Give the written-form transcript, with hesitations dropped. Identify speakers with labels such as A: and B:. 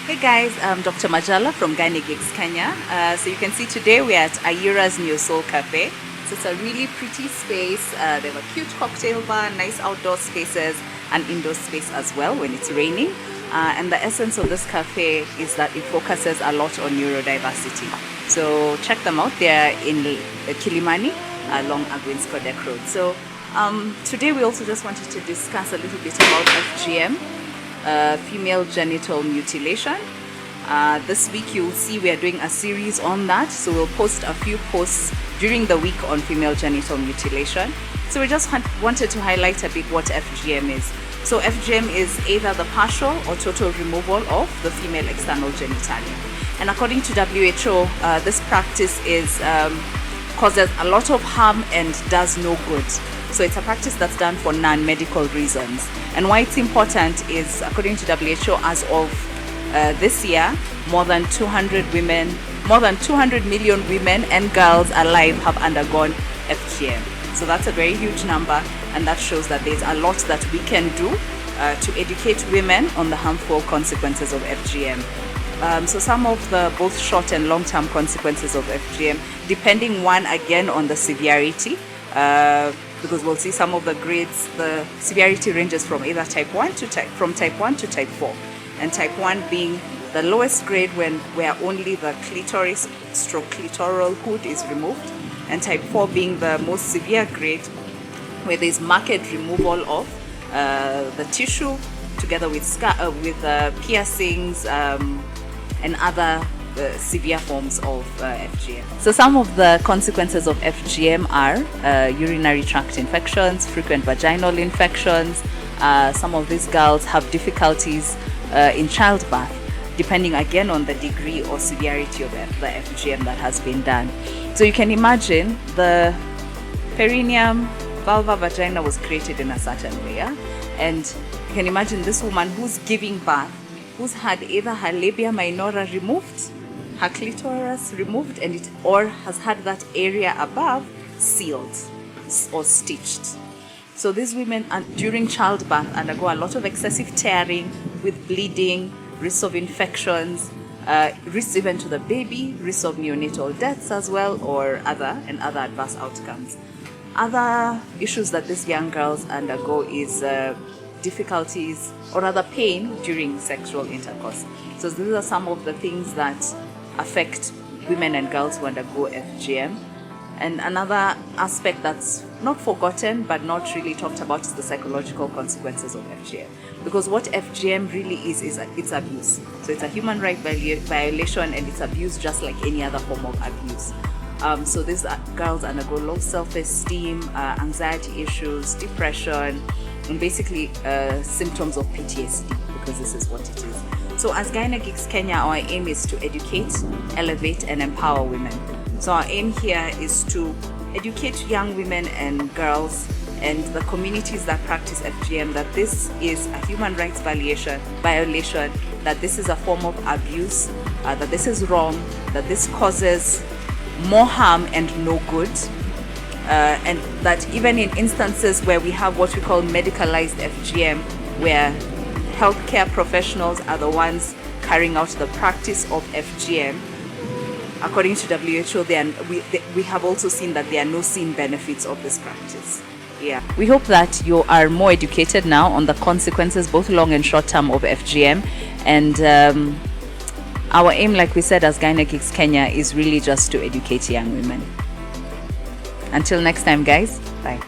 A: Hey guys, I'm Dr. Majala from Gynegics Kenya. So you can see today we're at Ayura's New Soul Cafe. So it's a really pretty space. They have a cute cocktail bar, nice outdoor spaces, and indoor space as well when it's raining. And the essence of this cafe is that it focuses a lot on neurodiversity. So check them out. They're in Kilimani along Agwins Kodek Road. So today we also just wanted to discuss a little bit about FGM. Female genital mutilation. This week you'll see we are doing a series on that, so we'll post a few posts during the week on female genital mutilation. So we just wanted to highlight a bit what FGM is. So FGM is either the partial or total removal of the female external genitalia, and according to WHO this practice is causes a lot of harm and does no good. So it's a practice that's done for non-medical reasons. And why it's important is, according to WHO, as of this year, more than 200 million women and girls alive have undergone FGM. So that's a very huge number, and that shows that there's a lot that we can do to educate women on the harmful consequences of FGM. So some of the both short and long-term consequences of FGM, depending again on the severity, because we'll see some of the grades, the severity ranges from either type 1 to type 4, and type 1 being the lowest grade where only the clitoris stroke clitoral hood is removed, and type 4 being the most severe grade where there's marked removal of the tissue together with piercings and other severe forms of FGM. So some of the consequences of FGM are urinary tract infections, frequent vaginal infections. Some of these girls have difficulties in childbirth, depending again on the degree or severity of the FGM that has been done. So you can imagine the perineum, vulva, vagina was created in a certain way, and you can imagine this woman who's giving birth, who's had either her labia minora removed, her clitoris removed, or has had that area above sealed or stitched. So these women during childbirth undergo a lot of excessive tearing with bleeding, risks of infections, risks even to the baby, risks of neonatal deaths as well, or other adverse outcomes. Other issues that these young girls undergo is difficulties or rather pain during sexual intercourse. So these are some of the things that affect women and girls who undergo FGM. And another aspect that's not forgotten but not really talked about is the psychological consequences of FGM. Because what FGM really is it's abuse. So it's a human right violation, and it's abuse just like any other form of abuse. So these girls undergo low self-esteem, anxiety issues, depression, and basically symptoms of PTSD, because this is what it is. So as Gynegics Kenya, our aim is to educate, elevate, and empower women. So our aim here is to educate young women and girls and the communities that practice FGM that this is a human rights violation, that this is a form of abuse, that this is wrong, that this causes more harm and no good, and that even in instances where we have what we call medicalized FGM, where healthcare professionals are the ones carrying out the practice of FGM, according to WHO, we have also seen that there are no seen benefits of this practice. Yeah. We hope that you are more educated now on the consequences, both long and short term, of FGM. And our aim, like we said, as Gynegics Kenya, is really just to educate young women. Until next time, guys. Bye.